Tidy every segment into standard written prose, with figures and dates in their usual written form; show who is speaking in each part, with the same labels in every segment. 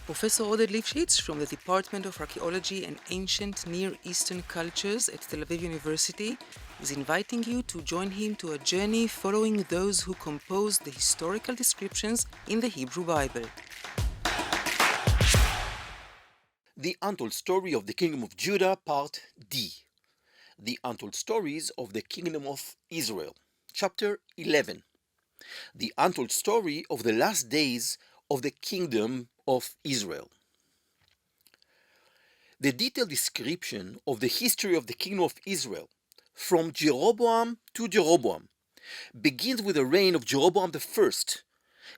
Speaker 1: Professor Oded Lipschits from the Department of Archaeology and Ancient Near Eastern Cultures at Tel Aviv University is inviting you to join him to a journey following those who composed the historical descriptions in the Hebrew Bible.
Speaker 2: The Untold Story of the Kingdom of Judah, Part D. The Untold Stories of the Kingdom of Israel, Chapter 11. The Untold Story of the Last Days of the Kingdom of Israel. The detailed description of the history of the Kingdom of Israel, from Jeroboam to Jeroboam, begins with the reign of Jeroboam I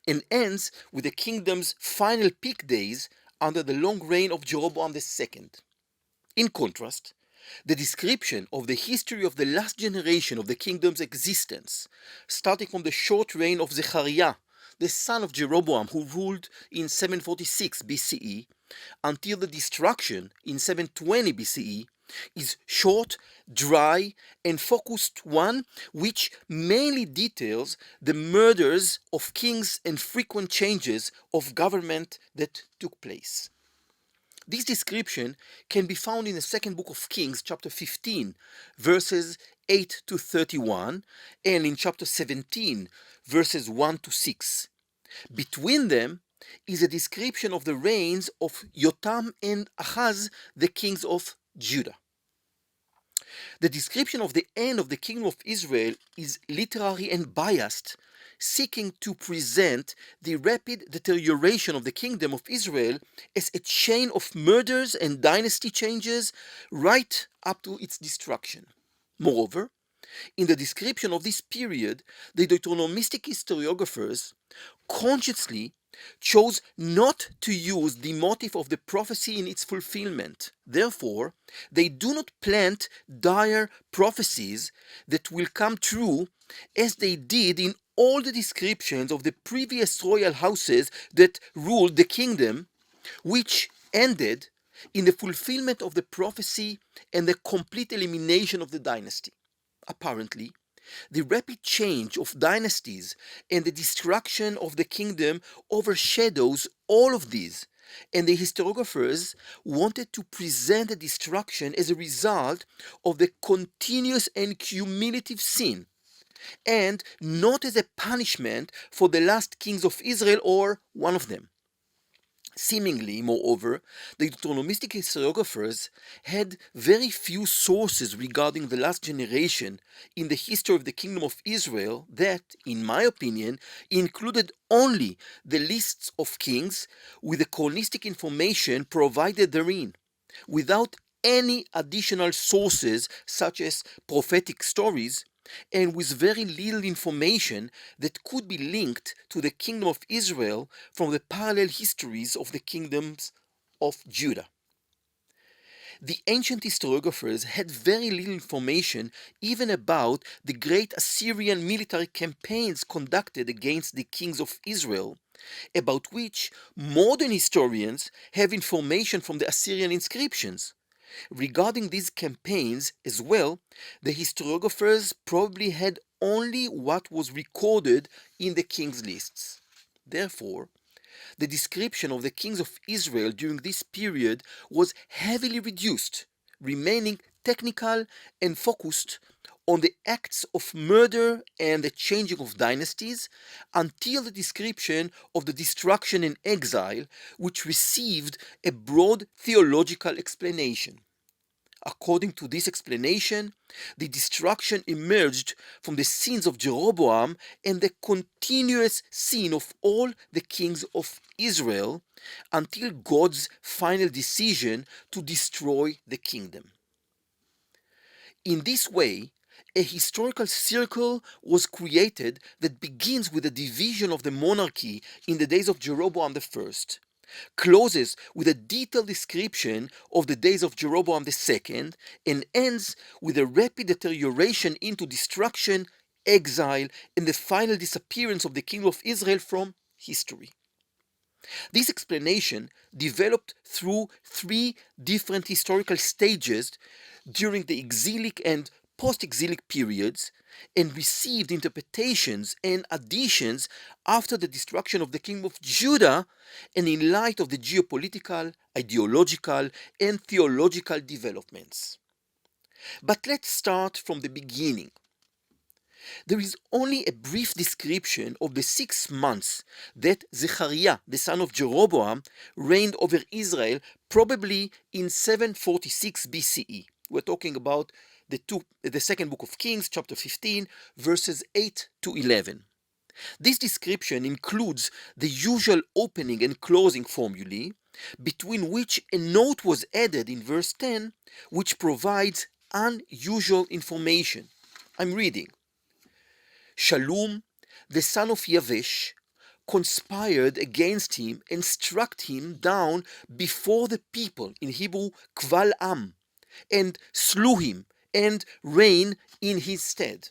Speaker 2: and ends with the kingdom's final peak days under the long reign of Jeroboam II. In contrast, the description of the history of the last generation of the kingdom's existence, starting from the short reign of Zechariah, the son of Jeroboam, who ruled in 746 BCE, until the destruction in 720 BCE, is short, dry, and focused one which mainly details the murders of kings and frequent changes of government that took place. This description can be found in the second book of Kings, chapter 15, verses 8 to 31, and in chapter 17, verses 1 to 6. Between them is a description of the reigns of Jotam and Ahaz, the kings of Judah. The description of the end of the kingdom of Israel is literary and biased, seeking to present the rapid deterioration of the kingdom of Israel as a chain of murders and dynasty changes right up to its destruction. Moreover, in the description of this period, the Deuteronomistic historiographers consciously chose not to use the motif of the prophecy in its fulfillment. Therefore, they do not plant dire prophecies that will come true as they did in all the descriptions of the previous royal houses that ruled the kingdom, which ended in the fulfillment of the prophecy and the complete elimination of the dynasty. Apparently, the rapid change of dynasties and the destruction of the kingdom overshadows all of these, and the historiographers wanted to present the destruction as a result of the continuous and cumulative sin, and not as a punishment for the last kings of Israel or one of them. Seemingly, moreover, the Deuteronomistic historiographers had very few sources regarding the last generation in the history of the Kingdom of Israel that, in my opinion, included only the lists of kings with the chronistic information provided therein, without any additional sources such as prophetic stories, and with very little information that could be linked to the kingdom of Israel from the parallel histories of the kingdoms of Judah. The ancient historiographers had very little information even about the great Assyrian military campaigns conducted against the kings of Israel, about which modern historians have information from the Assyrian inscriptions. Regarding these campaigns as well, the historiographers probably had only what was recorded in the kings' lists. Therefore, the description of the kings of Israel during this period was heavily reduced, remaining technical and focused on the acts of murder and the changing of dynasties until the description of the destruction and exile, which received a broad theological explanation. According to this explanation, the destruction emerged from the sins of Jeroboam and the continuous sin of all the kings of Israel until God's final decision to destroy the kingdom. In this way, a historical circle was created that begins with the division of the monarchy in the days of Jeroboam I, closes with a detailed description of the days of Jeroboam II, and ends with a rapid deterioration into destruction, exile, and the final disappearance of the kingdom of Israel from history. This explanation developed through three different historical stages during the exilic and post-exilic periods and received interpretations and additions after the destruction of the kingdom of Judah and in light of the geopolitical, ideological, and theological developments. But let's start from the beginning. There is only a brief description of the 6 months that Zechariah, the son of Jeroboam, reigned over Israel, probably in 746 BCE. We're talking about the second book of Kings, chapter 15, verses 8 to 11. This description includes the usual opening and closing formulae, between which a note was added in verse 10, which provides unusual information. I'm reading. Shallum, the son of Yavesh, conspired against him and struck him down before the people, in Hebrew, kval am, and slew him and reigned in his stead.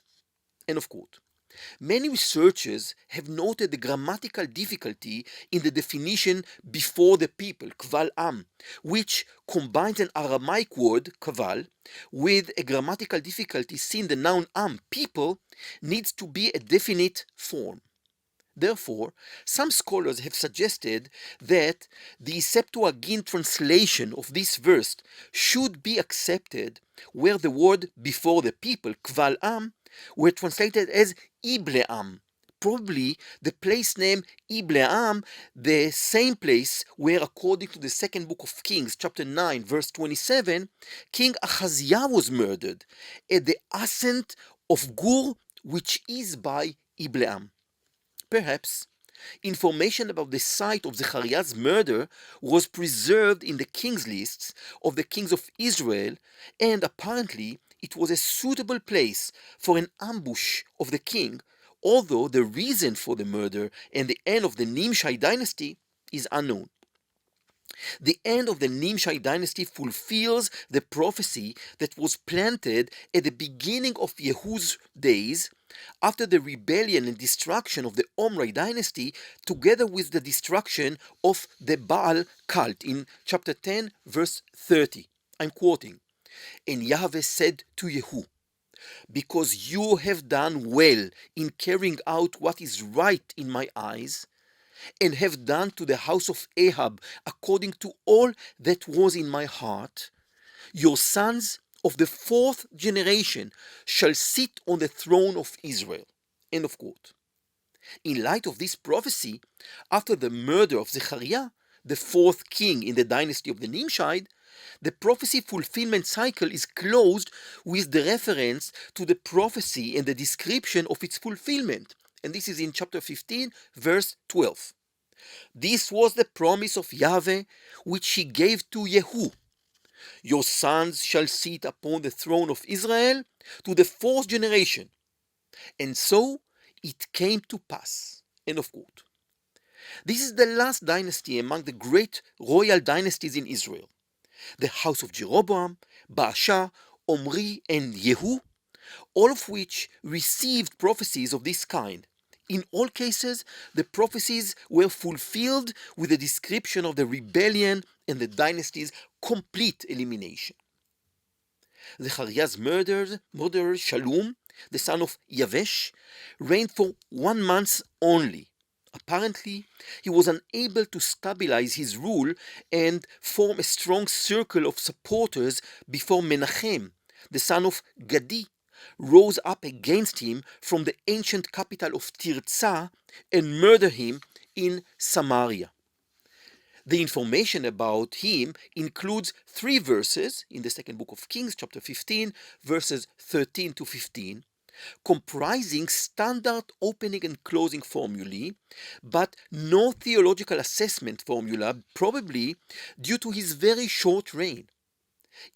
Speaker 2: End of quote. Many researchers have noted the grammatical difficulty in the definition before the people, kval am, which combines an Aramaic word, kval, with a grammatical difficulty since the noun am, people, needs to be a definite form. Therefore, some scholars have suggested that the Septuagint translation of this verse should be accepted where the word before the people, kval am, were translated as Ibleam, probably the place name Ibleam, the same place where, according to the second book of Kings, chapter 9, verse 27, King Ahaziah was murdered at the ascent of Gur, which is by Ibleam. Perhaps information about the site of Zechariah's murder was preserved in the king's lists of the kings of Israel, and apparently it was a suitable place for an ambush of the king, although the reason for the murder and the end of the Nimshai dynasty is unknown. The end of the Nimshai dynasty fulfills the prophecy that was planted at the beginning of Yehu's days after the rebellion and destruction of the Omri dynasty, together with the destruction of the Baal cult in chapter 10, verse 30. I'm quoting. And Yahweh said to Yehu, because you have done well in carrying out what is right in my eyes, and have done to the house of Ahab according to all that was in my heart, your sons of the 4th generation shall sit on the throne of Israel. End of quote. In light of this prophecy, after the murder of Zechariah, the 4th king in the dynasty of the Nimshai, the prophecy fulfillment cycle is closed with the reference to the prophecy and the description of its fulfillment. And this is in chapter 15, verse 12. This was the promise of Yahweh which he gave to Yehu. Your sons shall sit upon the throne of Israel to the 4th generation. And so it came to pass. End of quote. This is the last dynasty among the great royal dynasties in Israel. The house of Jeroboam, Baasha, Omri, and Yehu, all of which received prophecies of this kind. In all cases, the prophecies were fulfilled with a description of the rebellion and the dynasty's complete elimination. Zechariah's murderer Shallum, the son of Yavesh, reigned for 1 month only. Apparently, he was unable to stabilize his rule and form a strong circle of supporters before Menachem, the son of Gadi, rose up against him from the ancient capital of Tirzah and murdered him in Samaria. The information about him includes 3 verses in the second book of Kings, chapter 15, verses 13 to 15, comprising standard opening and closing formulae, but no theological assessment formula, probably due to his very short reign.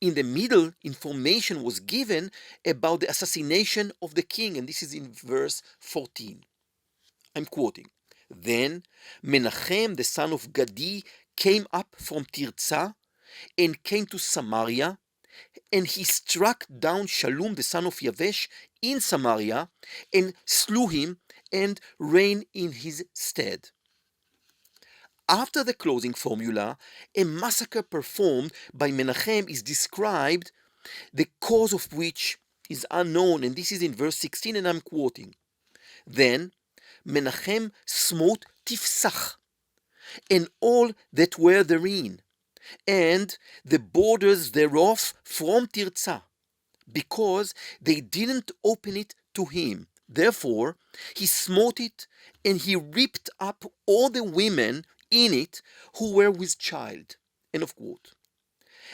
Speaker 2: In the middle, information was given about the assassination of the king, and this is in verse 14. I'm quoting. Then Menachem, the son of Gadi, came up from Tirzah and came to Samaria, and he struck down Shallum, the son of Yavesh, in Samaria, and slew him and reigned in his stead. After the closing formula, a massacre performed by Menachem is described, the cause of which is unknown, and this is in verse 16, and I'm quoting. Then Menachem smote Tifsach, and all that were therein, and the borders thereof from Tirzah, because they didn't open it to him. Therefore he smote it, and he ripped up all the women in it who were with child. End of quote.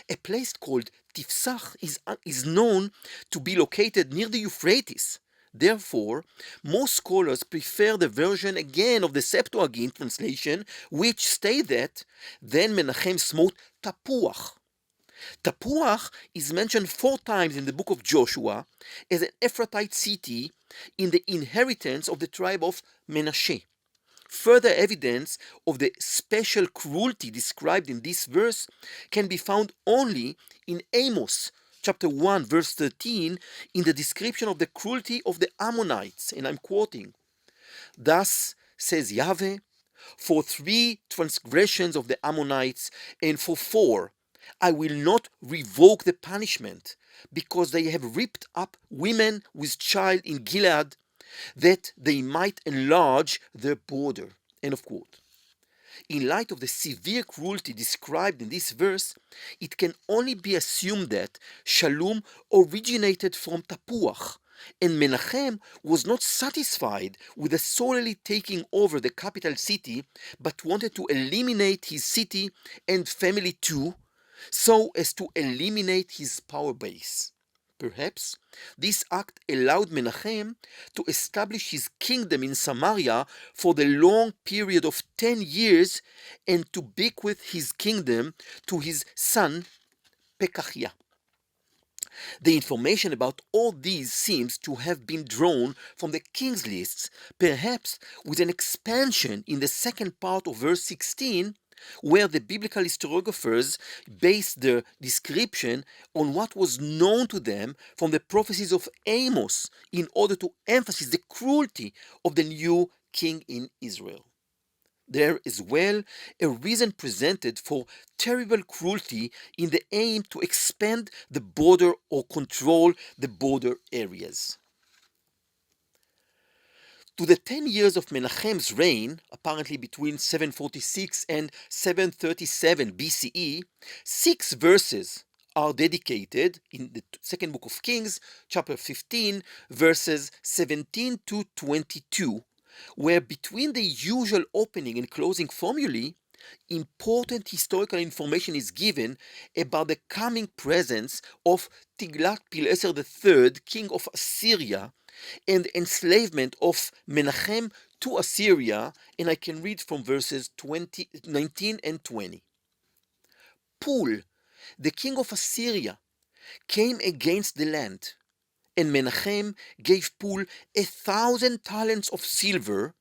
Speaker 2: A place called Tifsach is known to be located near the Euphrates. Therefore, most scholars prefer the version again of the Septuagint translation, which state that then Menachem smote Tapuach. Tapuach is mentioned 4 times in the book of Joshua as an Ephrathite city in the inheritance of the tribe of Menashe. Further evidence of the special cruelty described in this verse can be found only in Amos chapter 1 verse 13 in the description of the cruelty of the Ammonites, and I'm quoting, "Thus says Yahweh, for 3 transgressions of the Ammonites and for 4 I will not revoke the punishment, because they have ripped up women with child in Gilead, that they might enlarge their border." End of quote. In light of the severe cruelty described in this verse, it can only be assumed that Shalom originated from Tapuach, and Menachem was not satisfied with solely taking over the capital city, but wanted to eliminate his city and family too, so as to eliminate his power base. Perhaps this act allowed Menachem to establish his kingdom in Samaria for the long period of 10 years and to bequeath his kingdom to his son Pekahiah. The information about all these seems to have been drawn from the king's lists, perhaps with an expansion in the second part of verse 16, where the biblical historiographers based their description on what was known to them from the prophecies of Amos in order to emphasize the cruelty of the new king in Israel. There is well a reason presented for terrible cruelty in the aim to expand the border or control the border areas. To the 10 years of Menachem's reign, apparently between 746 and 737 BCE, 6 verses are dedicated in the second book of Kings, chapter 15, verses 17 to 22, where between the usual opening and closing formulae, important historical information is given about the coming presence of Tiglath-Pileser III, king of Assyria, and the enslavement of Menachem to Assyria, and I can read from verses 19 and 20. Pul, the king of Assyria, came against the land, and Menachem gave Pul 1,000 talents of silver,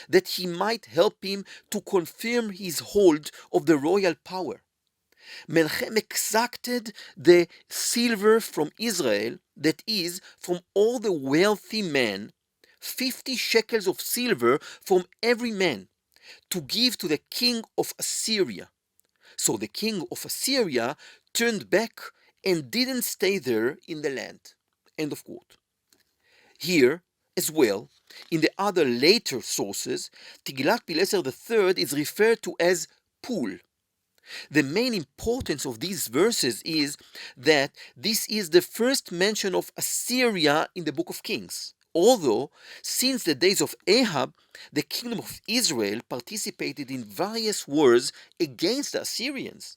Speaker 2: that he might help him to confirm his hold of the royal power. Menachem exacted the silver from Israel, that is, from all the wealthy men, 50 shekels of silver from every man, to give to the king of Assyria. So the king of Assyria turned back and didn't stay there in the land. End of quote. Here, as well, in the other later sources, Tiglath-Pileser III is referred to as Pul. The main importance of these verses is that this is the first mention of Assyria in the book of Kings. Although, since the days of Ahab, the kingdom of Israel participated in various wars against the Assyrians.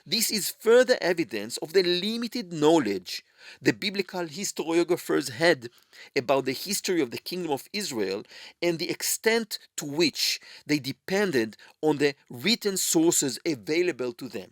Speaker 2: This is further evidence of the limited knowledge the biblical historiographers had about the history of the kingdom of Israel and the extent to which they depended on the written sources available to them.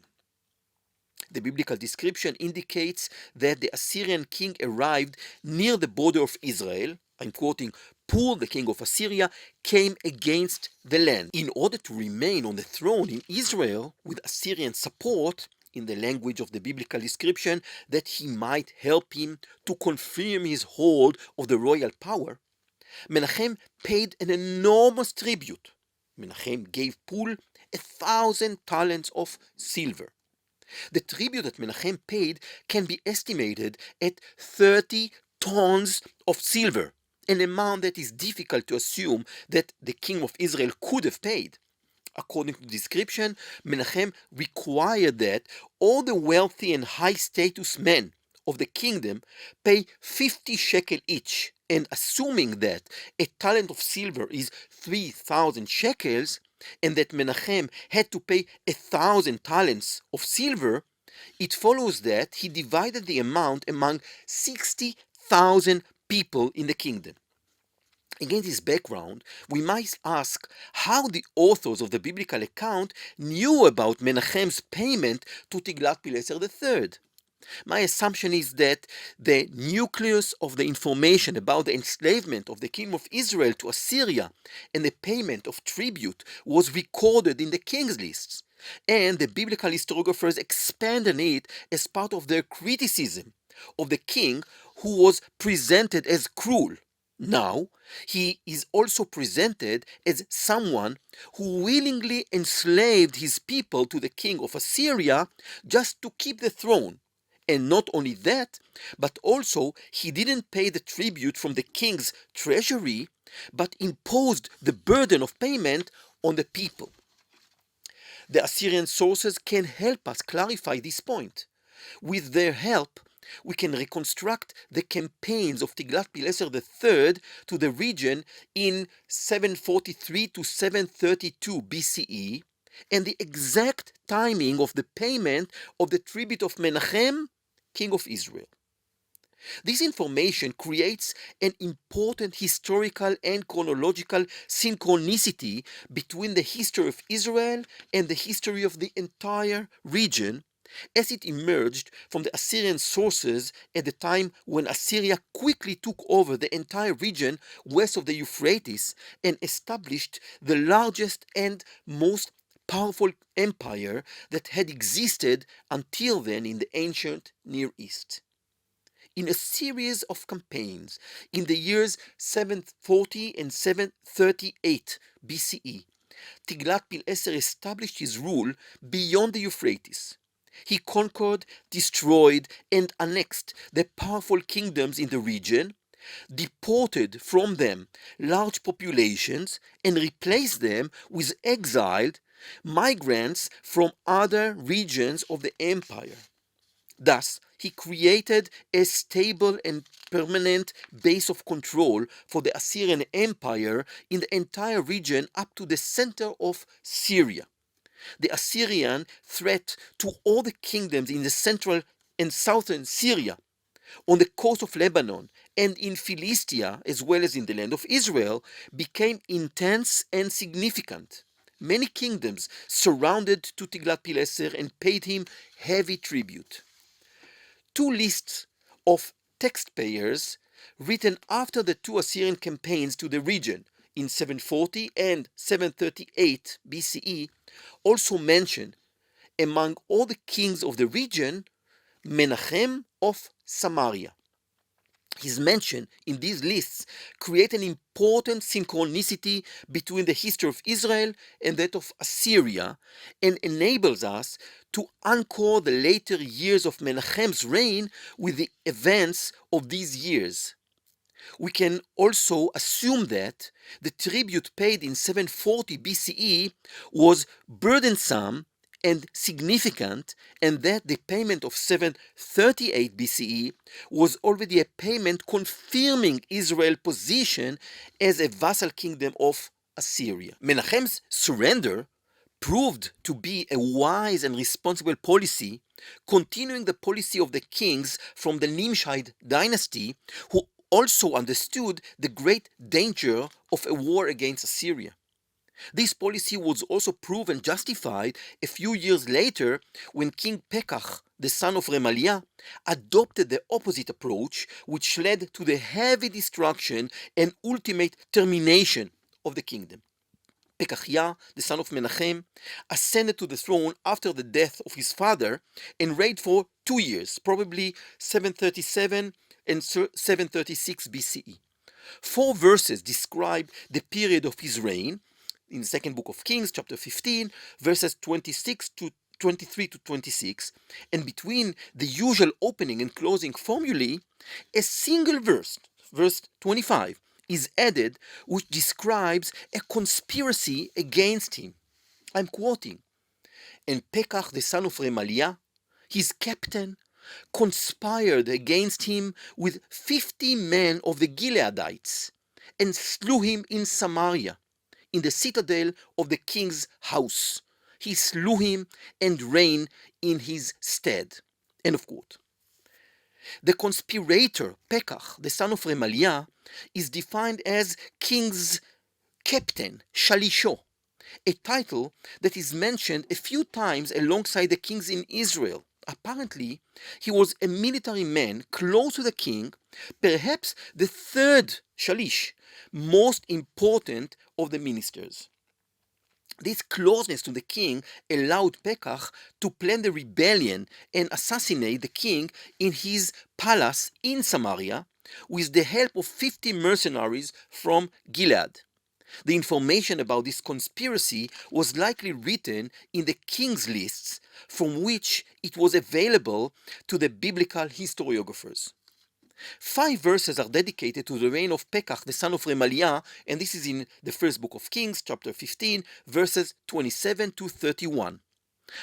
Speaker 2: The biblical description indicates that the Assyrian king arrived near the border of Israel. I'm quoting, Pul, the king of Assyria, came against the land in order to remain on the throne in Israel with Assyrian support, in the language of the biblical description, that he might help him to confirm his hold of the royal power. Menachem paid an enormous tribute. Menachem gave Pul 1,000 talents of silver. The tribute that Menachem paid can be estimated at 30 tons of silver, an amount that is difficult to assume that the king of Israel could have paid. According to the description, Menachem required that all the wealthy and high status men of the kingdom pay 50 shekel each, and assuming that a talent of silver is 3,000 shekels, and that Menachem had to pay 1,000 talents of silver, it follows that he divided the amount among 60,000 people in the kingdom. Against this background, we might ask how the authors of the biblical account knew about Menachem's payment to Tiglath-Pileser III. My assumption is that the nucleus of the information about the enslavement of the kingdom of Israel to Assyria and the payment of tribute was recorded in the king's lists, and the biblical historiographers expanded it as part of their criticism of the king, who was presented as cruel. Now, he is also presented as someone who willingly enslaved his people to the king of Assyria just to keep the throne. And not only that, but also he didn't pay the tribute from the king's treasury, but imposed the burden of payment on the people. The Assyrian sources can help us clarify this point. With their help, we can reconstruct the campaigns of Tiglath-Pileser III to the region in 743 to 732 BCE and the exact timing of the payment of the tribute of Menachem, king of Israel. This information creates an important historical and chronological synchronicity between the history of Israel and the history of the entire region, as it emerged from the Assyrian sources at the time when Assyria quickly took over the entire region west of the Euphrates and established the largest and most powerful empire that had existed until then in the ancient Near East. In a series of campaigns in the years 740 and 738 BCE, Tiglath-Pileser established his rule beyond the Euphrates. He conquered, destroyed, and annexed the powerful kingdoms in the region, deported from them large populations, and replaced them with exiled migrants from other regions of the empire. Thus, he created a stable and permanent base of control for the Assyrian Empire in the entire region up to the center of Syria. The Assyrian threat to all the kingdoms in the central and southern Syria, on the coast of Lebanon, and in Philistia, as well as in the land of Israel, became intense and significant. Many kingdoms surrounded to Tiglath-Pileser and paid him heavy tribute. Two lists of taxpayers written after the two Assyrian campaigns to the region in 740 and 738 BCE also mention, among all the kings of the region, Menachem of Samaria. His mention in these lists create an important synchronicity between the history of Israel and that of Assyria, and enables us to anchor the later years of Menachem's reign with the events of these years. We can also assume that the tribute paid in 740 BCE was burdensome and significant, and that the payment of 738 BCE was already a payment confirming Israel's position as a vassal kingdom of Assyria. Menachem's surrender proved to be a wise and responsible policy, continuing the policy of the kings from the Nimshide dynasty, who also understood the great danger of a war against Assyria. This policy was also proven justified a few years later when King Pekach, the son of Remaliah, adopted the opposite approach, which led to the heavy destruction and ultimate termination of the kingdom. Pekachiah, the son of Menachem, ascended to the throne after the death of his father and reigned for 2 years, probably 737 and 736 BCE. 4 verses describe the period of his reign in the second book of Kings, chapter 15, verses 26 to 23 to 26, and between the usual opening and closing formulae, a single verse, verse 25, is added which describes a conspiracy against him. I'm quoting, "And Pekach the son of Remaliah, his captain, conspired against him with 50 men of the Gileadites, and slew him in Samaria, in the citadel of the king's house. He slew him and reigned in his stead." End of quote. The conspirator, Pekach, the son of Remaliah, is defined as king's captain, Shalisho, a title that is mentioned a few times alongside the kings in Israel. Apparently, he was a military man close to the king, perhaps the third Shalish, most important of the ministers. This closeness to the king allowed Pekach to plan the rebellion and assassinate the king in his palace in Samaria with the help of 50 mercenaries from Gilead. The information about this conspiracy was likely written in the king's lists, from which it was available to the biblical historiographers. 5 verses are dedicated to the reign of Pekach, the son of Remaliah, and this is in the first book of Kings, chapter 15, verses 27 to 31.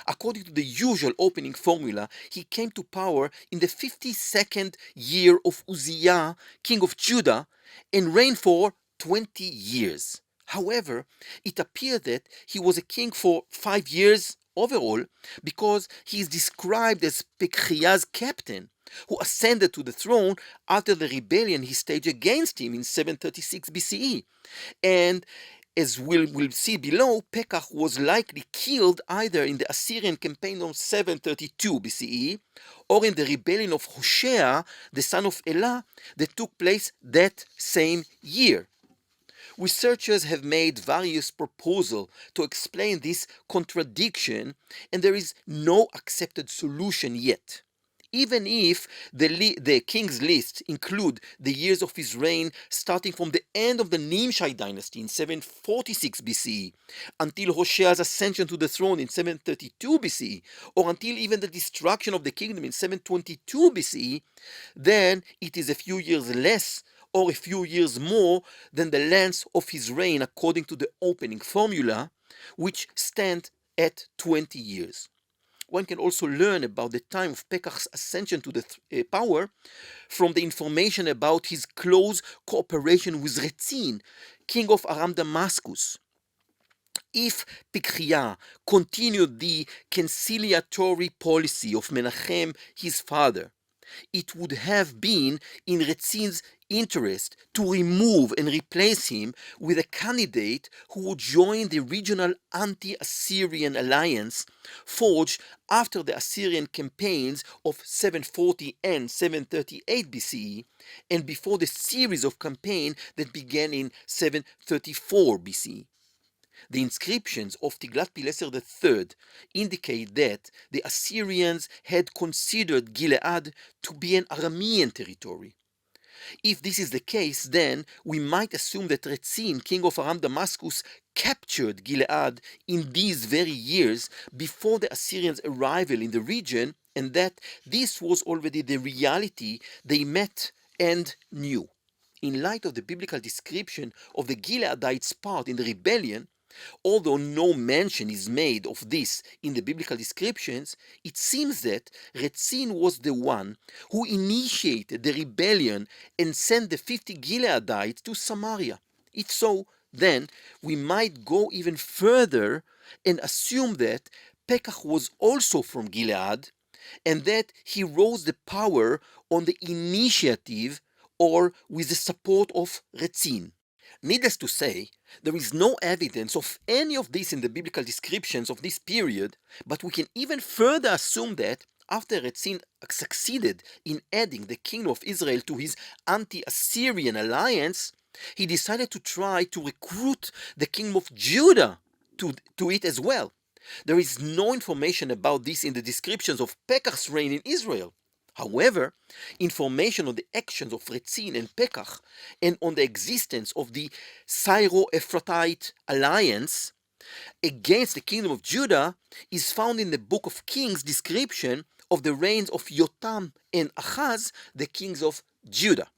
Speaker 2: According to the usual opening formula, he came to power in the 52nd year of Uzziah, king of Judah, and reigned for 20 years. However, it appeared that he was a king for 5 years overall, because he is described as Pekhiah's captain, who ascended to the throne after the rebellion he staged against him in 736 BCE. And as we'll see below, Pekach was likely killed either in the Assyrian campaign of 732 BCE or in the rebellion of Hoshea, the son of Elah, that took place that same year. Researchers have made various proposals to explain this contradiction, and there is no accepted solution yet. Even if the king's list include the years of his reign starting from the end of the Nimshai dynasty in 746 BCE until Hoshea's ascension to the throne in 732 BCE, or until even the destruction of the kingdom in 722 BCE, then it is a few years less or a few years more than the length of his reign according to the opening formula, which stand at 20 years. One can also learn about the time of Pekach's ascension to the power from the information about his close cooperation with Rezin, king of Aram Damascus. If Pekhiah continued the conciliatory policy of Menachem, his father, it would have been in Rezin's interest to remove and replace him with a candidate who would join the regional anti-Assyrian alliance forged after the Assyrian campaigns of 740 and 738 BCE and before the series of campaigns that began in 734 BCE. The inscriptions of Tiglath-Pileser III indicate that the Assyrians had considered Gilead to be an Aramean territory. If this is the case, then we might assume that Rezin, king of Aram Damascus, captured Gilead in these very years before the Assyrians' arrival in the region, and that this was already the reality they met and knew. In light of the biblical description of the Gileadites' part in the rebellion, although no mention is made of this in the biblical descriptions, it seems that Rezin was the one who initiated the rebellion and sent the 50 Gileadites to Samaria. If so, then we might go even further and assume that Pekach was also from Gilead and that he rose to power on the initiative or with the support of Rezin. Needless to say, there is no evidence of any of this in the biblical descriptions of this period, but we can even further assume that after Rezin succeeded in adding the kingdom of Israel to his anti-Assyrian alliance, he decided to try to recruit the kingdom of Judah to it as well. There is no information about this in the descriptions of Pekach's reign in Israel. However, information on the actions of Rezin and Pekach and on the existence of the Syro-Ephratite alliance against the kingdom of Judah is found in the book of Kings description of the reigns of Yotam and Ahaz, the kings of Judah.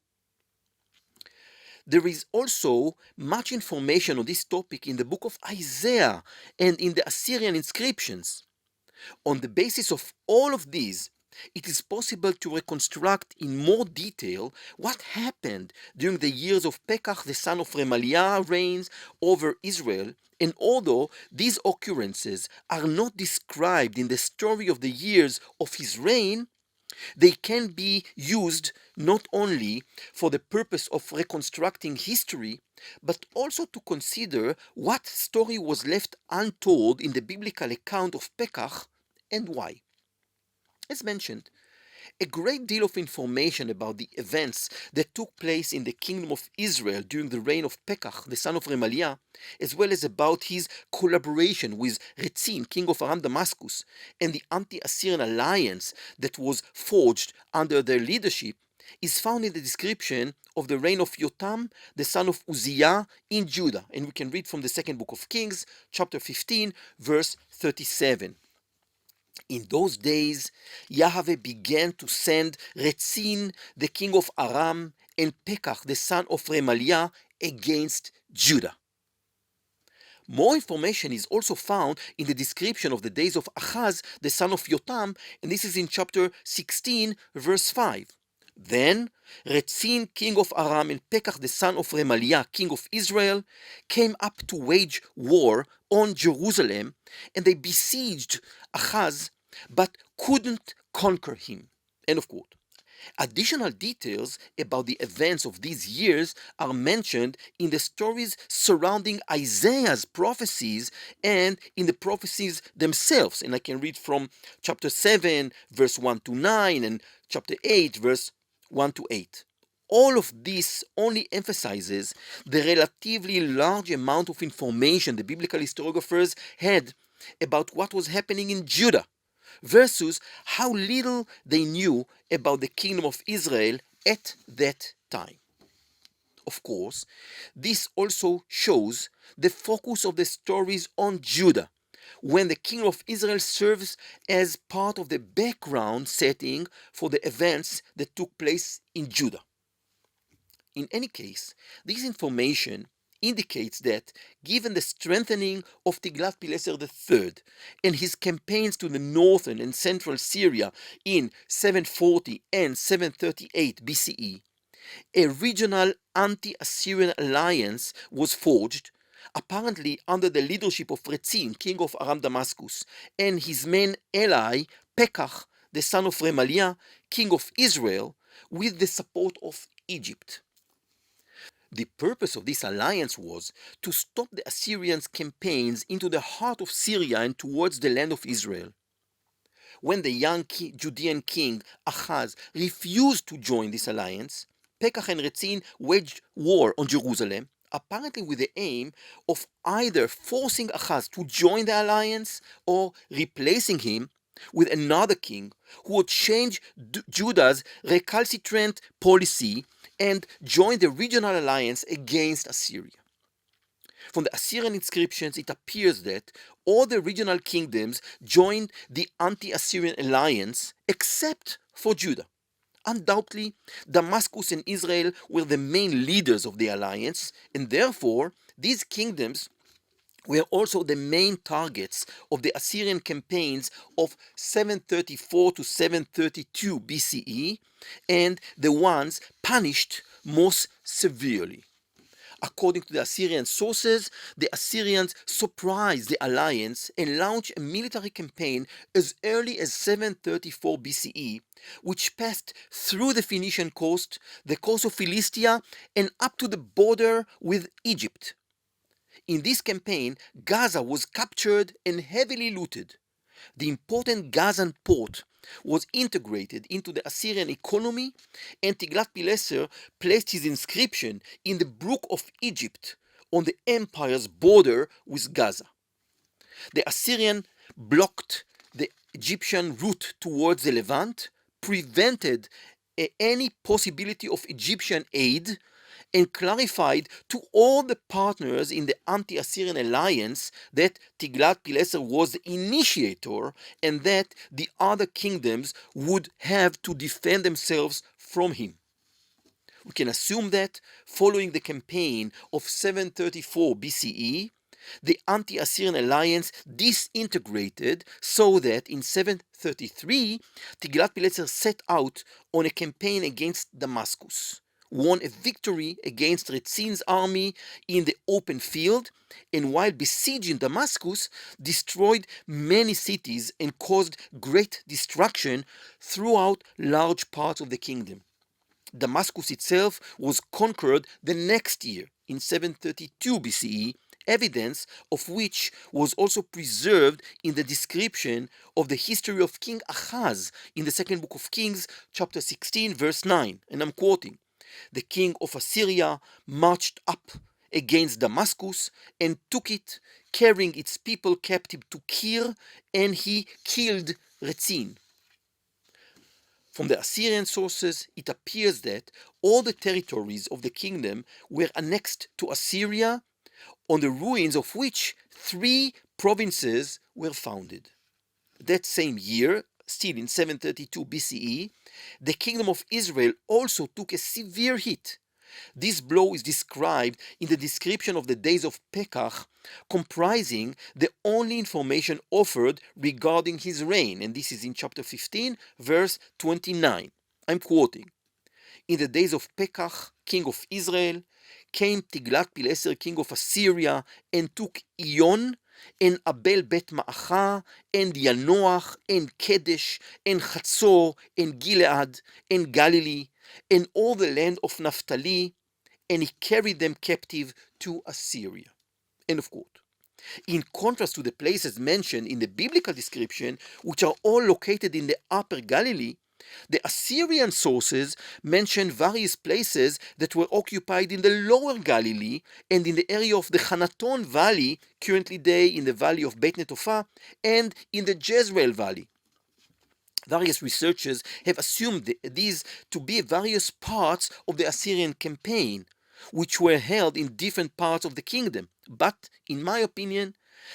Speaker 2: There is also much information on this topic in the book of Isaiah and in the Assyrian inscriptions. On the basis of all of these, it is possible to reconstruct in more detail what happened during the years of Pekach the son of Remaliah reigns over Israel, and although these occurrences are not described in the story of the years of his reign, they can be used not only for the purpose of reconstructing history, but also to consider what story was left untold in the biblical account of Pekach and why. As mentioned, a great deal of information about the events that took place in the kingdom of Israel during the reign of Pekach, the son of Remaliah, as well as about his collaboration with Rezin, king of Aram Damascus, and the anti-Assyrian alliance that was forged under their leadership, is found in the description of the reign of Yotam, the son of Uzziah, in Judah. And we can read from the second book of Kings, chapter 15, verse 37. In those days, Yahweh began to send Rezin, the king of Aram, and Pekach, the son of Remaliah, against Judah. More information is also found in the description of the days of Ahaz, the son of Yotam, and this is in chapter 16, verse 5. Then Rezin, king of Aram, and Pekach, the son of Remaliah, king of Israel, came up to wage war on Jerusalem, and they besieged Ahaz, but couldn't conquer him. End of quote. Additional details about the events of these years are mentioned in the stories surrounding Isaiah's prophecies and in the prophecies themselves. And I can read from chapter 7, verse 1 to 9, and chapter 8, verse 1 to 8. All of this only emphasizes the relatively large amount of information the biblical historiographers had about what was happening in Judah, versus how little they knew about the kingdom of Israel at that time. Of course, this also shows the focus of the stories on Judah, when the kingdom of Israel serves as part of the background setting for the events that took place in Judah. In any case, this information indicates that, given the strengthening of Tiglath-Pileser III and his campaigns to the northern and central Syria in 740 and 738 BCE, a regional anti-Assyrian alliance was forged, apparently under the leadership of Rezin, king of Aram Damascus, and his main ally, Pekach, the son of Remaliah, king of Israel, with the support of Egypt. The purpose of this alliance was to stop the Assyrians' campaigns into the heart of Syria and towards the land of Israel. When the young Judean king Ahaz refused to join this alliance, Pekach and Rezin waged war on Jerusalem, apparently with the aim of either forcing Ahaz to join the alliance or replacing him with another king who would change Judah's recalcitrant policy and join the regional alliance against Assyria. From the Assyrian inscriptions, it appears that all the regional kingdoms joined the anti-Assyrian alliance except for Judah. Undoubtedly, Damascus and Israel were the main leaders of the alliance, and therefore these kingdoms were also the main targets of the Assyrian campaigns of 734 to 732 BCE, and the ones punished most severely. According to the Assyrian sources, the Assyrians surprised the alliance and launched a military campaign as early as 734 BCE, which passed through the Phoenician coast, the coast of Philistia, and up to the border with Egypt. In this campaign, Gaza was captured and heavily looted. The important Gazan port was integrated into the Assyrian economy, and Tiglath-Pileser placed his inscription in the Brook of Egypt on the empire's border with Gaza. The Assyrian blocked the Egyptian route towards the Levant, prevented any possibility of Egyptian aid, and clarified to all the partners in the anti-Assyrian alliance that Tiglath-Pileser was the initiator and that the other kingdoms would have to defend themselves from him. We can assume that following the campaign of 734 BCE, the anti-Assyrian alliance disintegrated so that in 733, Tiglath-Pileser set out on a campaign against Damascus, won a victory against Rezin's army in the open field, and while besieging Damascus, destroyed many cities and caused great destruction throughout large parts of the kingdom. Damascus itself was conquered the next year in 732 BCE, evidence of which was also preserved in the description of the history of King Ahaz in the second book of Kings, chapter 16, verse 9, and I'm quoting, "The king of Assyria marched up against Damascus and took it, carrying its people captive to Kir, and he killed Rezin." From the Assyrian sources, it appears that all the territories of the kingdom were annexed to Assyria, on the ruins of which 3 provinces were founded. That same year, still in 732 BCE, the kingdom of Israel also took a severe hit. This blow is described in the description of the days of Pekach, comprising the only information offered regarding his reign, and this is in chapter 15, verse 29. I'm quoting, "In the days of Pekach, king of Israel, came Tiglath-Pileser, king of Assyria, and took Iyon, and Abel Bet Ma'acha, and Yanoach, and Kedesh, and Chatzor, and Gilead, and Galilee, and all the land of Naphtali, and he carried them captive to Assyria." End of quote. In contrast to the places mentioned in the biblical description, which are all located in the Upper Galilee, the Assyrian sources mention various places that were occupied in the Lower Galilee and in the area of the Hanaton Valley, currently today in the valley of Beit Netophah, and in the Jezreel Valley. Various researchers have assumed these to be various parts of the Assyrian campaign, which were held in different parts of the kingdom. But, in my opinion,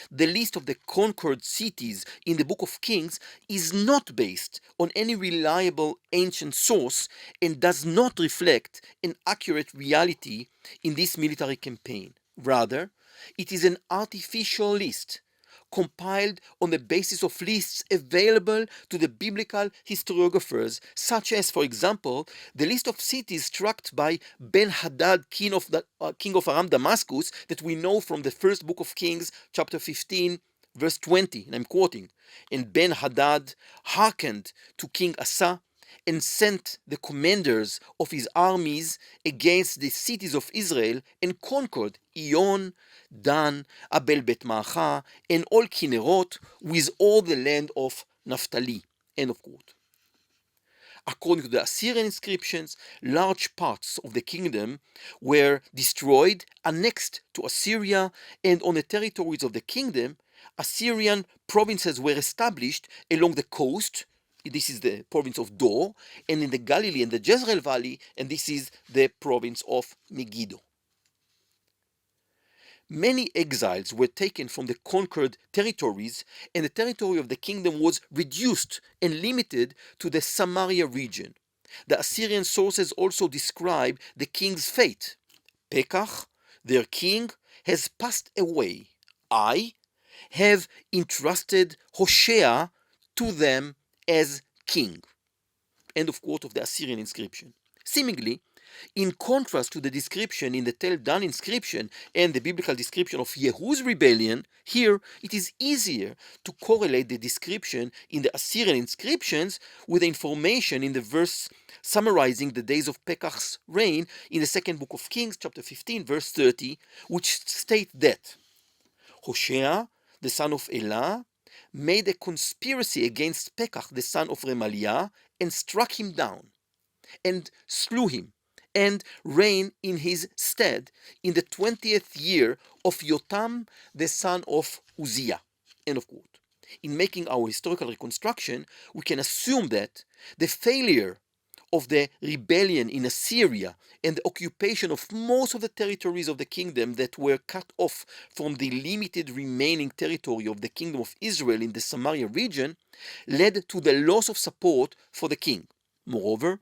Speaker 2: the list of the conquered cities in the Book of Kings is not based on any reliable ancient source and does not reflect an accurate reality in this military campaign. Rather, it is an artificial list compiled on the basis of lists available to the biblical historiographers, such as, for example, the list of cities struck by Ben-Hadad, king of Aram Damascus, that we know from the first book of Kings, chapter 15, verse 20, and I'm quoting, "And Ben-Hadad hearkened to King Asa, and sent the commanders of his armies against the cities of Israel and conquered Iyon, Dan, Abel Bet Ma'acha, and all Kinnerot with all the land of Naphtali." End of quote. According to the Assyrian inscriptions, large parts of the kingdom were destroyed, annexed to Assyria, and on the territories of the kingdom, Assyrian provinces were established along the coast. This is the province of Dor, and in the Galilee and the Jezreel Valley, and this is the province of Megiddo. Many exiles were taken from the conquered territories, and the territory of the kingdom was reduced and limited to the Samaria region. The Assyrian sources also describe the king's fate. "Pekach, their king, has passed away. I have entrusted Hoshea to them as king." End of quote of the Assyrian inscription. Seemingly, in contrast to the description in the Tel Dan inscription and the biblical description of Yehu's rebellion, here it is easier to correlate the description in the Assyrian inscriptions with the information in the verse summarizing the days of Pekach's reign in the second book of Kings, chapter 15, verse 30, which state that Hoshea, the son of Elah, made a conspiracy against Pekach, the son of Remaliah, and struck him down and slew him, and reigned in his stead in the 20th year of Yotam, the son of Uzziah. End of quote. In making our historical reconstruction, we can assume that the failure of the rebellion in Assyria and the occupation of most of the territories of the kingdom that were cut off from the limited remaining territory of the kingdom of Israel in the Samaria region led to the loss of support for the king. Moreover,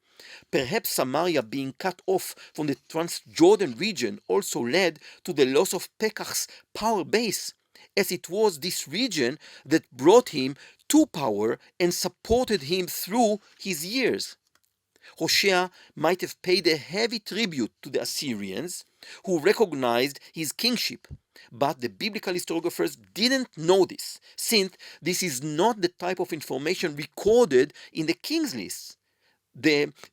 Speaker 2: perhaps Samaria being cut off from the Transjordan region also led to the loss of Pekah's power base, as it was this region that brought him to power and supported him through his years. Hoshea might have paid a heavy tribute to the Assyrians, who recognized his kingship, but the biblical historiographers didn't know this, since this is not the type of information recorded in the king's lists.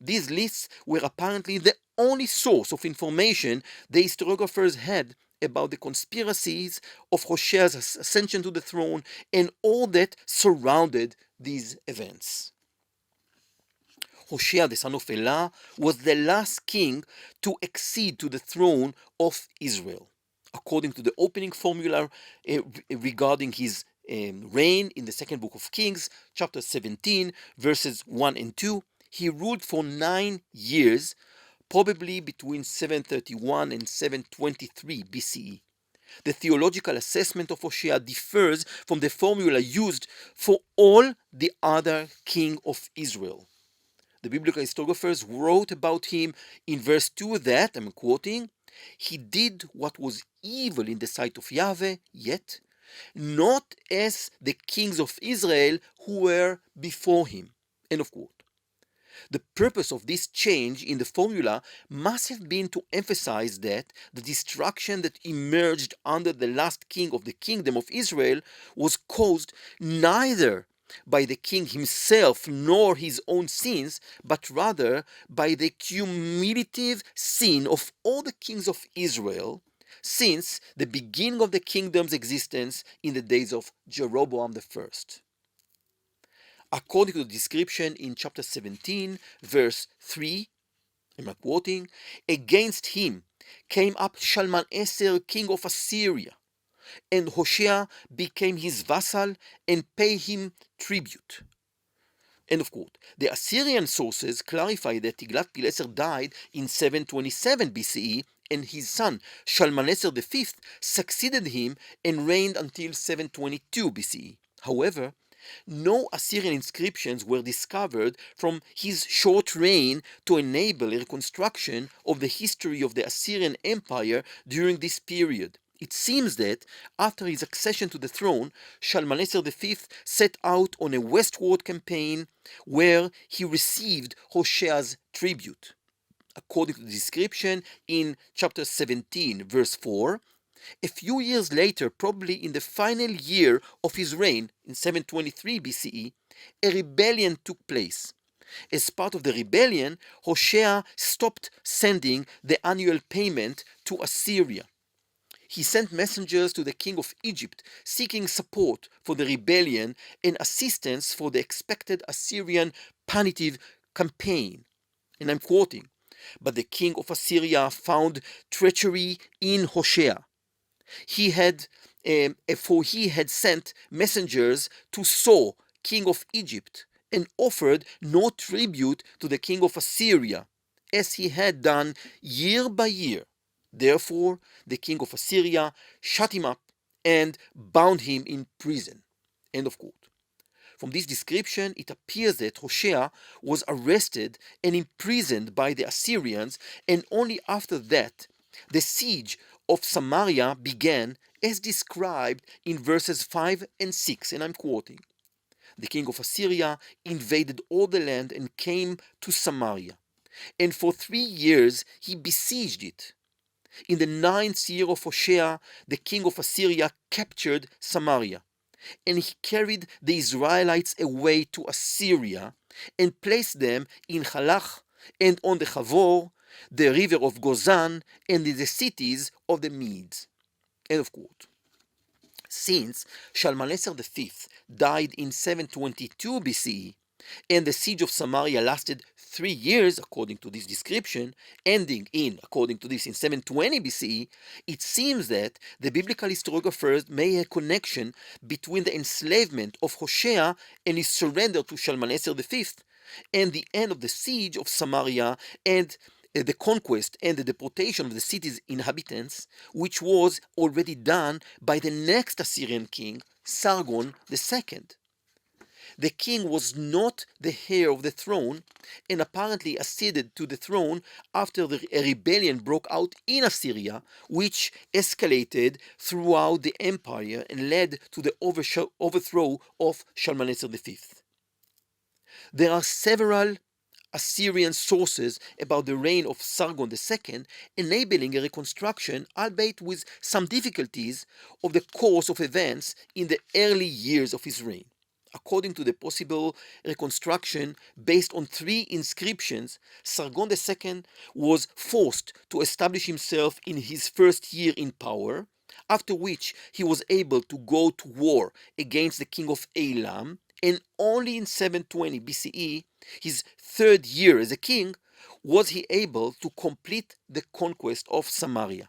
Speaker 2: These lists were apparently the only source of information the historiographers had about the conspiracies of Hoshea's ascension to the throne and all that surrounded these events. Hoshea, the son of Elah, was the last king to accede to the throne of Israel. According to the opening formula regarding his reign in the second book of Kings, chapter 17, verses 1 and 2, he ruled for 9 years, probably between 731 and 723 BCE. The theological assessment of Hoshea differs from the formula used for all the other king of Israel. The biblical historiographers wrote about him in verse 2 that, I'm quoting, he did what was evil in the sight of Yahweh, yet not as the kings of Israel who were before him. End of quote. The purpose of this change in the formula must have been to emphasize that the destruction that emerged under the last king of the kingdom of Israel was caused neither by the king himself nor his own sins, but rather by the cumulative sin of all the kings of Israel since the beginning of the kingdom's existence in the days of Jeroboam I. According to the description in chapter 17, verse 3, I'm quoting, against him came up Shalmaneser, king of Assyria, and Hoshea became his vassal and paid him tribute. End of quote. The Assyrian sources clarify that Tiglath-Pileser died in 727 BCE, and his son Shalmaneser V succeeded him and reigned until 722 BCE. However, no Assyrian inscriptions were discovered from his short reign to enable a reconstruction of the history of the Assyrian Empire during this period. It seems that after his accession to the throne, Shalmaneser V set out on a westward campaign where he received Hoshea's tribute. According to the description in chapter 17, verse 4, a few years later, probably in the final year of his reign, in 723 BCE, a rebellion took place. As part of the rebellion, Hoshea stopped sending the annual payment to Assyria. He sent messengers to the king of Egypt seeking support for the rebellion and assistance for the expected Assyrian punitive campaign. And I'm quoting, but the king of Assyria found treachery in Hoshea. He had sent messengers to So, king of Egypt, and offered no tribute to the king of Assyria, as he had done year by year. Therefore, the king of Assyria shut him up and bound him in prison. End of quote. From this description, it appears that Hoshea was arrested and imprisoned by the Assyrians, and only after that, the siege of Samaria began, as described in verses 5 and 6, and I'm quoting. The king of Assyria invaded all the land and came to Samaria, and for 3 years he besieged it. In the 9th year of Hoshea, the king of Assyria captured Samaria, and he carried the Israelites away to Assyria and placed them in Halach and on the Havor, the river of Gozan, and in the cities of the Medes. End of quote. Since Shalmaneser V died in 722 BCE, and the siege of Samaria lasted 3 years, according to this description, ending in, according to this, in 720 BCE, it seems that the biblical historiographers made a connection between the enslavement of Hoshea and his surrender to Shalmaneser V, and the end of the siege of Samaria and the conquest and the deportation of the city's inhabitants, which was already done by the next Assyrian king, Sargon II. The king was not the heir of the throne and apparently acceded to the throne after a rebellion broke out in Assyria, which escalated throughout the empire and led to the overthrow of Shalmaneser V. There are several Assyrian sources about the reign of Sargon II, enabling a reconstruction, albeit with some difficulties, of the course of events in the early years of his reign. According to the possible reconstruction based on three inscriptions, Sargon II was forced to establish himself in his first year in power, after which he was able to go to war against the king of Elam, and only in 720 BCE, his third year as a king, was he able to complete the conquest of Samaria.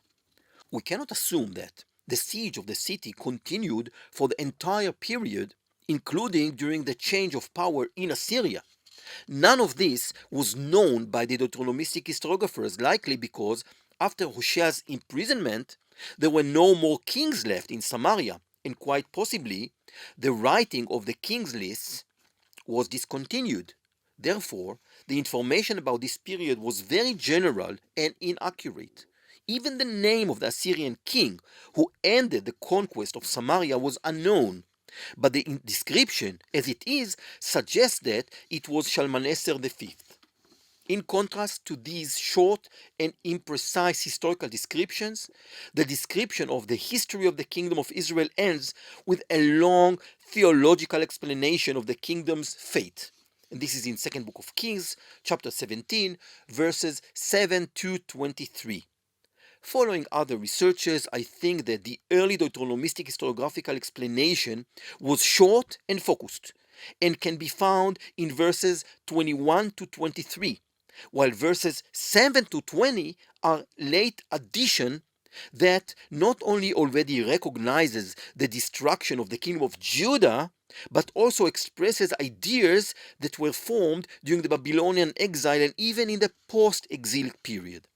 Speaker 2: We cannot assume that the siege of the city continued for the entire period, including during the change of power in Assyria. None of this was known by the Deuteronomistic historiographers, likely because after Hoshea's imprisonment, there were no more kings left in Samaria, and quite possibly the writing of the kings lists was discontinued. Therefore, the information about this period was very general and inaccurate. Even the name of the Assyrian king who ended the conquest of Samaria was unknown, but the description, as it is, suggests that it was Shalmaneser V. In contrast to these short and imprecise historical descriptions, the description of the history of the kingdom of Israel ends with a long theological explanation of the kingdom's fate. And this is in 2nd Book of Kings, chapter 17, verses 7 to 23. Following other researchers, I think that the early Deuteronomistic historiographical explanation was short and focused, and can be found in verses 21 to 23, while verses 7 to 20 are late addition that not only already recognizes the destruction of the kingdom of Judah, but also expresses ideas that were formed during the Babylonian exile and even in the post-exilic period.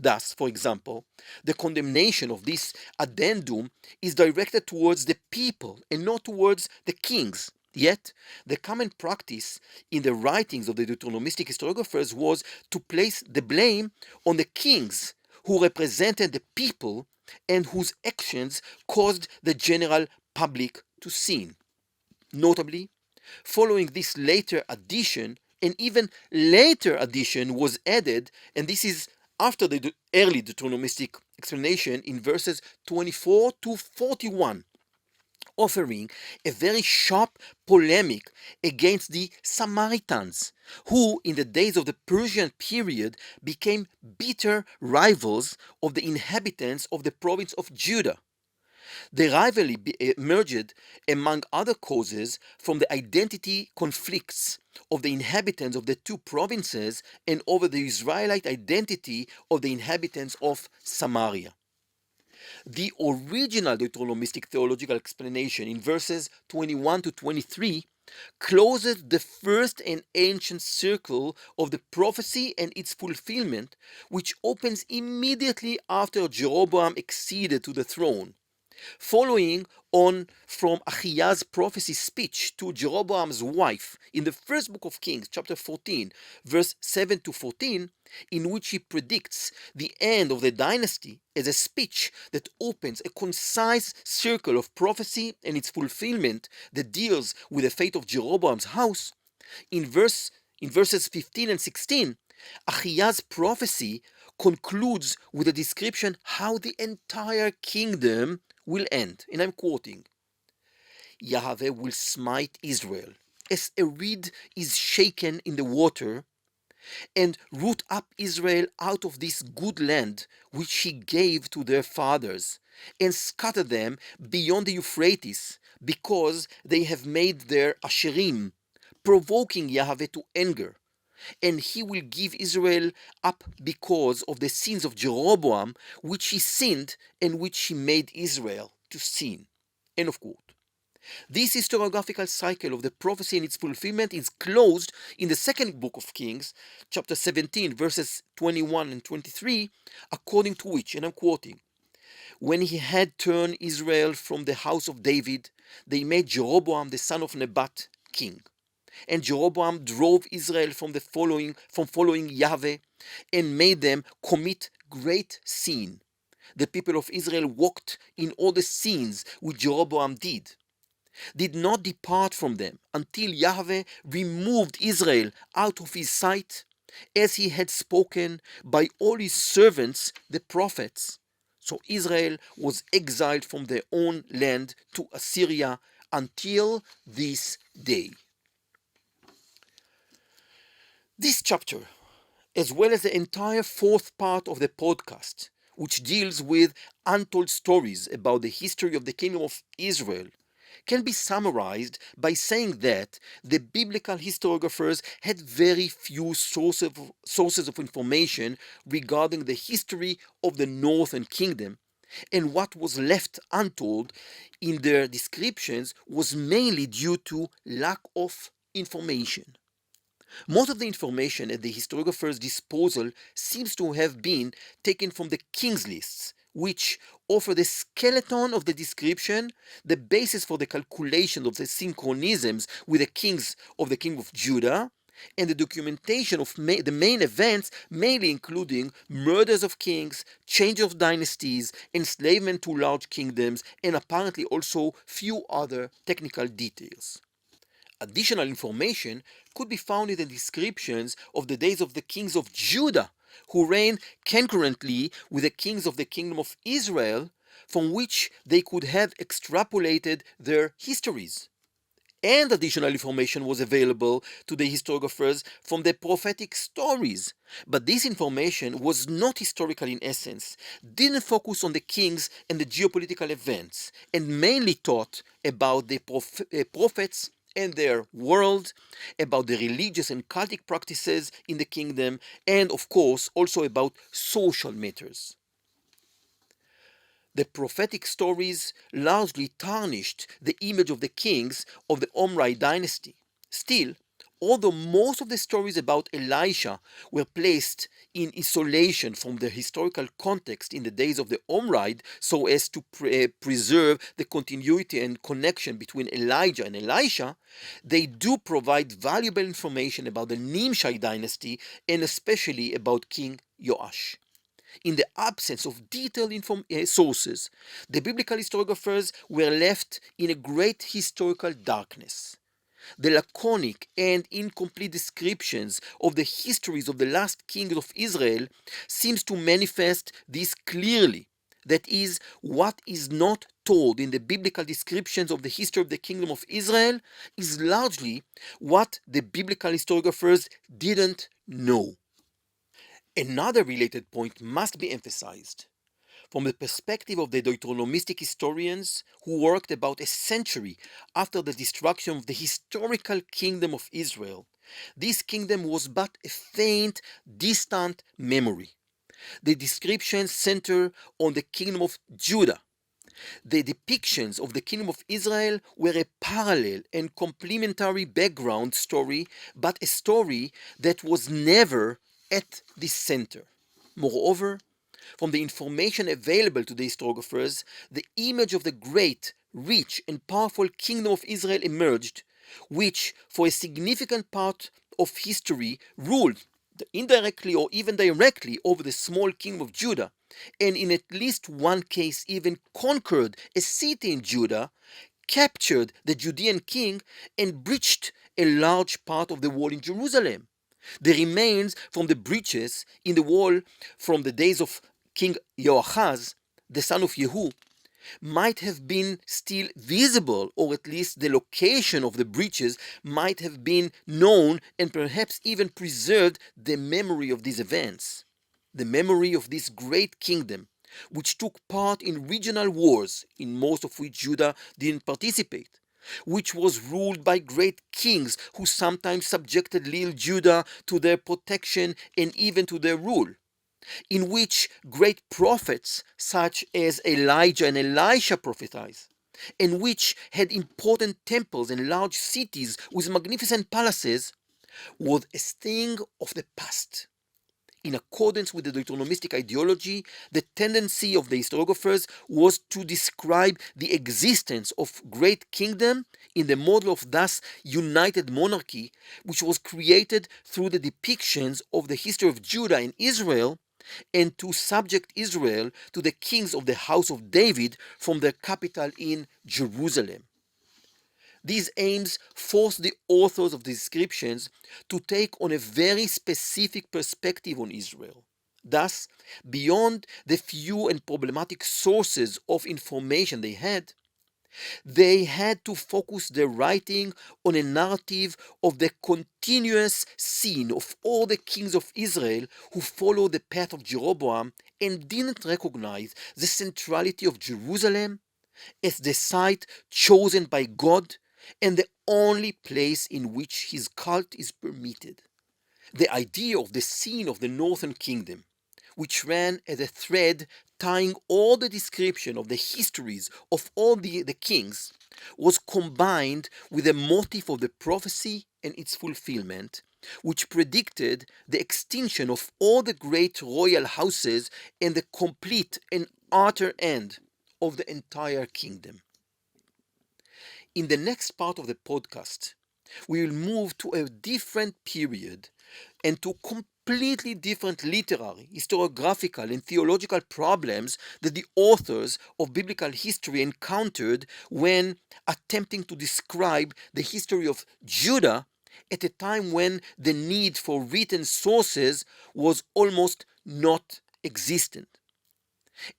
Speaker 2: Thus, for example, the condemnation of this addendum is directed towards the people and not towards the kings. Yet, the common practice in the writings of the Deuteronomistic historiographers was to place the blame on the kings who represented the people and whose actions caused the general public to sin. Notably, following this later addition, an even later addition was added, and this is after the early Deuteronomistic explanation in verses 24 to 41, offering a very sharp polemic against the Samaritans, who in the days of the Persian period became bitter rivals of the inhabitants of the province of Judah. The rivalry emerged, among other causes, from the identity conflicts of the inhabitants of the two provinces and over the Israelite identity of the inhabitants of Samaria. The original Deuteronomistic theological explanation in verses 21 to 23 closes the first and ancient circle of the prophecy and its fulfillment, which opens immediately after Jeroboam acceded to the throne. Following on from Achiah's prophecy speech to Jeroboam's wife in the first book of Kings, chapter 14, verse 7 to 14, in which he predicts the end of the dynasty as a speech that opens a concise circle of prophecy and its fulfillment that deals with the fate of Jeroboam's house, in verses 15 and 16, Achiah's prophecy concludes with a description how the entire kingdom will end. And I'm quoting, Yahweh will smite Israel as a reed is shaken in the water, and root up Israel out of this good land which he gave to their fathers, and scatter them beyond the Euphrates, because they have made their Asherim, provoking Yahweh to anger. And he will give Israel up because of the sins of Jeroboam, which he sinned and which he made Israel to sin. End of quote. This historiographical cycle of the prophecy and its fulfillment is closed in the second book of Kings, chapter 17, verses 21 and 23, according to which, and I'm quoting, when he had turned Israel from the house of David, they made Jeroboam the son of Nebat king. And Jeroboam drove Israel from following Yahweh and made them commit great sin. The people of Israel walked in all the sins which Jeroboam did not depart from them until Yahweh removed Israel out of his sight, as he had spoken by all his servants the prophets. So Israel was exiled from their own land to Assyria until this day. This chapter, as well as the entire fourth part of the podcast, which deals with untold stories about the history of the kingdom of Israel, can be summarized by saying that the biblical historiographers had very few sources of information regarding the history of the northern kingdom, and what was left untold in their descriptions was mainly due to lack of information. Most of the information at the historiographer's disposal seems to have been taken from the king's lists, which offer the skeleton of the description, the basis for the calculation of the synchronisms with the kings of the king of Judah, and the documentation of the main events, mainly including murders of kings, change of dynasties, enslavement to large kingdoms, and apparently also few other technical details. Additional information could be found in the descriptions of the days of the kings of Judah, who reigned concurrently with the kings of the kingdom of Israel, from which they could have extrapolated their histories. And additional information was available to the historiographers from the prophetic stories. But this information was not historical in essence, didn't focus on the kings and the geopolitical events, and mainly taught about the prophets and their world, about the religious and cultic practices in the kingdom, and of course also about social matters. The prophetic stories largely tarnished the image of the kings of the Omride dynasty. Still, although most of the stories about Elisha were placed in isolation from the historical context in the days of the Omride so as to preserve the continuity and connection between Elijah and Elisha, they do provide valuable information about the Nimshai dynasty and especially about King Joash. In the absence of detailed sources, the biblical historiographers were left in a great historical darkness. The laconic and incomplete descriptions of the histories of the last kings of Israel seems to manifest this clearly. That is, what is not told in the biblical descriptions of the history of the kingdom of Israel is largely what the biblical historiographers didn't know. Another related point must be emphasized. From the perspective of the Deuteronomistic historians who worked about a century after the destruction of the historical kingdom of Israel, this kingdom was but a faint, distant memory. The descriptions center on the kingdom of Judah. The depictions of the kingdom of Israel were a parallel and complementary background story, but a story that was never at the center. Moreover, from the information available to the historiographers, the image of the great, rich, and powerful kingdom of Israel emerged, which, for a significant part of history, ruled indirectly or even directly over the small kingdom of Judah, and in at least one case even conquered a city in Judah, captured the Judean king, and breached a large part of the wall in Jerusalem. The remains from the breaches in the wall from the days of King Joachaz, the son of Yehu, might have been still visible, or at least the location of the breaches might have been known and perhaps even preserved the memory of these events. The memory of this great kingdom, which took part in regional wars, in most of which Judah didn't participate, which was ruled by great kings who sometimes subjected little Judah to their protection and even to their rule, in which great prophets such as Elijah and Elisha prophesied, and which had important temples and large cities with magnificent palaces, was a thing of the past. In accordance with the Deuteronomistic ideology, the tendency of the historiographers was to describe the existence of great kingdom in the model of thus united monarchy, which was created through the depictions of the history of Judah and Israel, and to subject Israel to the kings of the house of David from their capital in Jerusalem. These aims force the authors of the inscriptions to take on a very specific perspective on Israel. Thus, beyond the few and problematic sources of information they had to focus their writing on a narrative of the continuous scene of all the kings of Israel who followed the path of Jeroboam and didn't recognize the centrality of Jerusalem as the site chosen by God and the only place in which his cult is permitted. The idea of the scene of the northern kingdom, which ran as a thread tying all the description of the histories of all the kings, was combined with the motif of the prophecy and its fulfillment, which predicted the extinction of all the great royal houses and the complete and utter end of the entire kingdom. In the next part of the podcast, we will move to a different period and to completely different literary, historiographical, and theological problems that the authors of biblical history encountered when attempting to describe the history of Judah at a time when the need for written sources was almost not existent.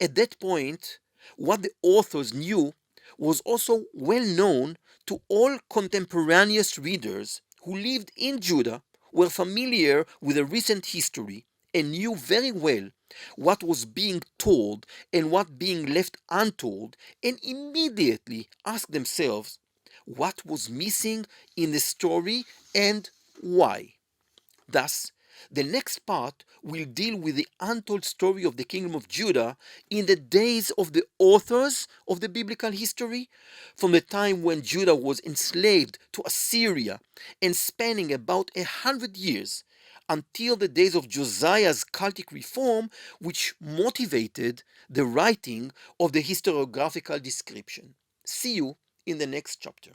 Speaker 2: At that point, what the authors knew was also well known to all contemporaneous readers who lived in Judah, were familiar with the recent history, and knew very well what was being told and what being left untold, and immediately asked themselves what was missing in the story and why. Thus, the next part will deal with the untold story of the kingdom of Judah in the days of the authors of the biblical history, from the time when Judah was enslaved to Assyria and spanning about 100 years until the days of Josiah's cultic reform, which motivated the writing of the historiographical description. See you in the next chapter.